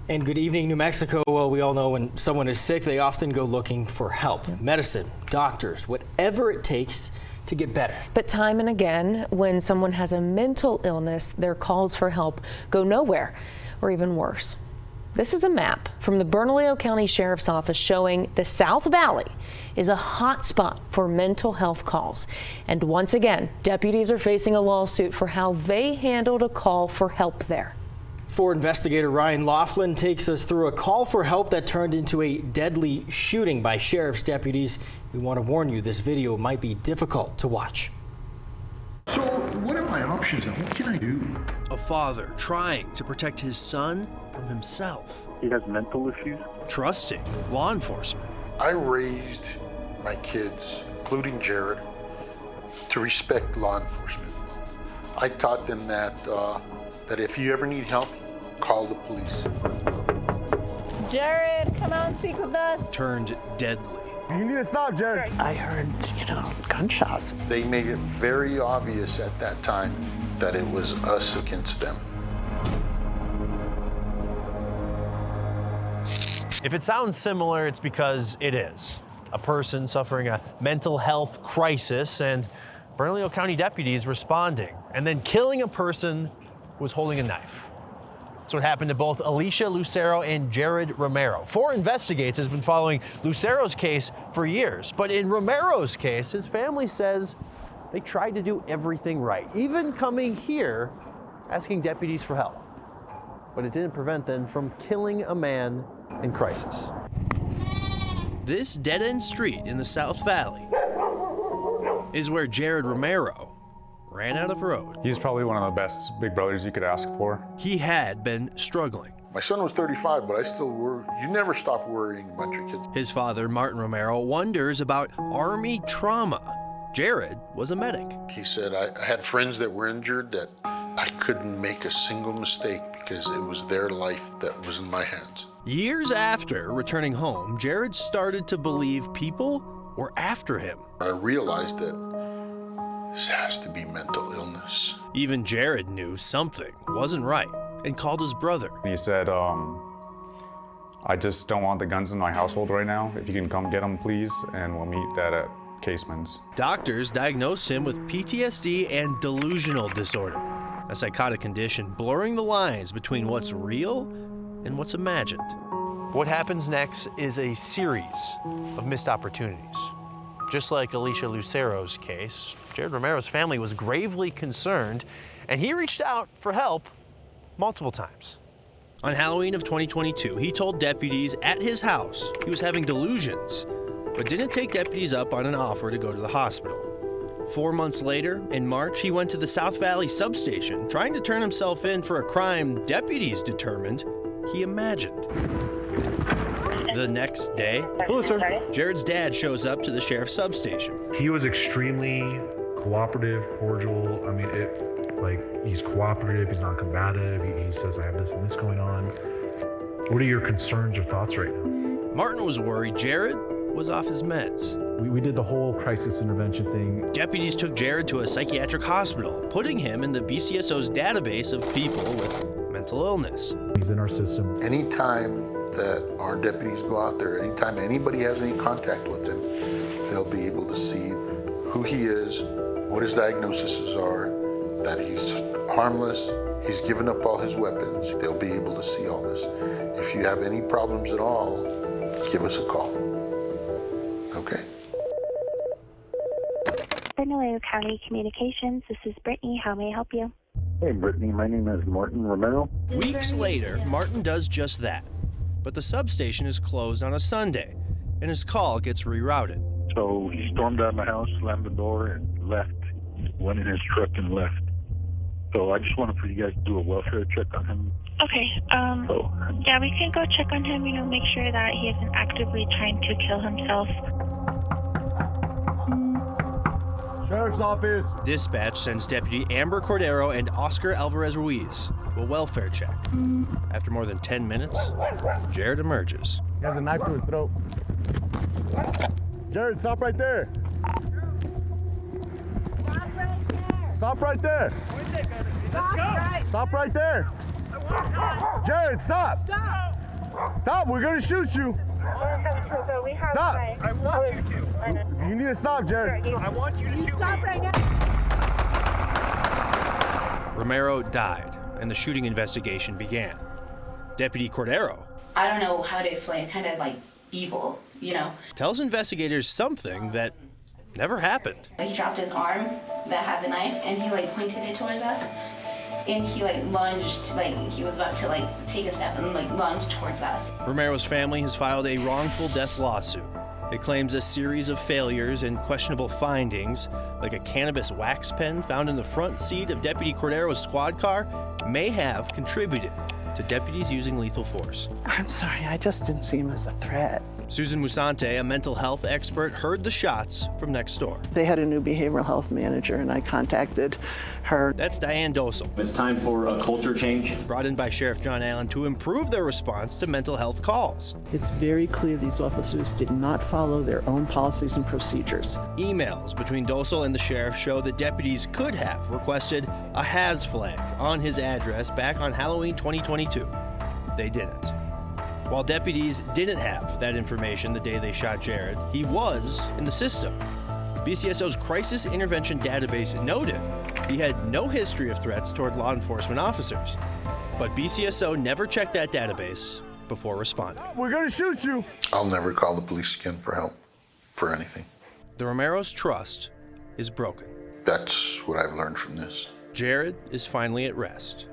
And good evening, New Mexico. Well, we all know when someone is sick, they often go looking for help, medicine, doctors, whatever it takes to get better. But time and again, when someone has a mental illness, their calls for help go nowhere, or even worse. This is a map from the Bernalillo County Sheriff's Office showing the South Valley is a hot spot for mental health calls. And once again, deputies are facing a lawsuit for how they handled a call for help there. Ford investigator Ryan Laughlin takes us through a call for help that turned into a deadly shooting by sheriff's deputies. We want to warn you, this video might be difficult to watch. So what are my options and what can I do? A father trying to protect his son from himself. He has mental issues. Trusting law enforcement. I raised my kids, including Jared, to respect law enforcement. I taught them that if you ever need help, call the police. Jared, come out and speak with us. Turned deadly. You need to stop, Jared. I heard, gunshots. They made it very obvious at that time that it was us against them. If it sounds similar, it's because it is. A person suffering a mental health crisis and Bernalillo County deputies responding and then killing a person who was holding a knife. That's what happened to both Alicia Lucero and Jared Romero. Ford Investigates has been following Lucero's case for years, but in Romero's case, his family says they tried to do everything right, even coming here asking deputies for help. But it didn't prevent them from killing a man in crisis. This dead-end street in the South Valley is where Jared Romero ran out of road. He's probably one of the best big brothers you could ask for. He had been struggling. My son was 35, but I still worry. You never stop worrying about your kids. His father, Martin Romero, wonders about Army trauma. Jared was a medic. He said, I had friends that were injured that I couldn't make a single mistake because it was their life that was in my hands. Years after returning home, Jared started to believe people were after him. I realized that this has to be mental illness. Even Jared knew something wasn't right and called his brother. He said, I just don't want the guns in my household right now. If you can come get them, please, and we'll meet that at Caseman's. Doctors diagnosed him with PTSD and delusional disorder, a psychotic condition blurring the lines between what's real and what's imagined. What happens next is a series of missed opportunities. Just like Alicia Lucero's case, Jared Romero's family was gravely concerned, and he reached out for help multiple times. On Halloween of 2022, he told deputies at his house he was having delusions, but didn't take deputies up on an offer to go to the hospital. 4 months later, in March, he went to the South Valley substation, trying to turn himself in for a crime deputies determined he imagined. The next day, Hello, sir. Jared's dad shows up to the sheriff's substation. He was extremely cooperative, cordial. I mean, he's cooperative, he's not combative. He says, I have this and this going on. What are your concerns or thoughts right now? Martin was worried Jared was off his meds. We did the whole crisis intervention thing. Deputies took Jared to a psychiatric hospital, putting him in the BCSO's database of people with mental illness. He's in our system. Anytime that our deputies go out there, anytime anybody has any contact with him, they'll be able to see who he is, what his diagnoses are, that he's harmless, he's given up all his weapons. They'll be able to see all this. If you have any problems at all, give us a call. Okay? Bernalillo County Communications, this is Brittany. How may I help you? Hey, Brittany, my name is Martin Romero. Weeks later, Martin does just that. But the substation is closed on a Sunday, and his call gets rerouted. So he stormed out of my house, slammed the door, and left. Went in his truck and left. So I just wanted for you guys to do a welfare check on him. Okay, yeah, we can go check on him, make sure that he isn't actively trying to kill himself. Sheriff's Office. Dispatch sends Deputy Amber Cordero and Oscar Alvarez Ruiz to a welfare check. After more than 10 minutes, Jared emerges. He has a knife to his throat. Jared, stop right there. Stop right there. Stop right there. Jared, stop. Stop, we're gonna shoot you. Stop. I want you to. You need to stop, Jared. I want you to shoot stop right now. Romero died, and the shooting investigation began. Deputy Cordero I don't know how to explain it, kind of like evil, you know. tells investigators something that never happened. He dropped his arm that had the knife, and he like pointed it towards us, and he like lunged, like he was about to like take a step and like lunged towards us. Romero's family has filed a wrongful death lawsuit. It claims a series of failures and questionable findings, like a cannabis wax pen found in the front seat of Deputy Cordero's squad car, may have contributed to deputies using lethal force. I'm sorry, I just didn't see him as a threat. Susan Musante, a mental health expert, heard the shots from next door. They had a new behavioral health manager, and I contacted her. That's Diane Dosel. It's time for a culture change. Brought in by Sheriff John Allen to improve their response to mental health calls. It's very clear these officers did not follow their own policies and procedures. Emails between Dosel and the sheriff show that deputies could have requested a has flag on his address back on Halloween 2022. They didn't. While deputies didn't have that information the day they shot Jared, he was in the system. BCSO's Crisis Intervention Database noted he had no history of threats toward law enforcement officers. But BCSO never checked that database before responding. We're gonna shoot you. I'll never call the police again for help, for anything. The Romero's trust is broken. That's what I've learned from this. Jared is finally at rest.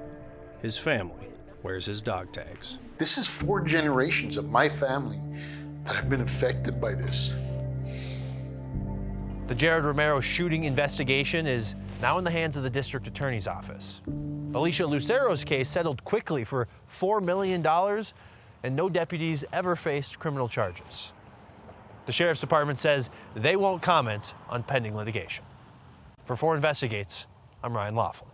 His family wears his dog tags. This is 4 generations of my family that have been affected by this. The Jared Romero shooting investigation is now in the hands of the district attorney's office. Alicia Lucero's case settled quickly for $4 million, and no deputies ever faced criminal charges. The sheriff's department says they won't comment on pending litigation. For 4 Investigates, I'm Ryan Laughlin.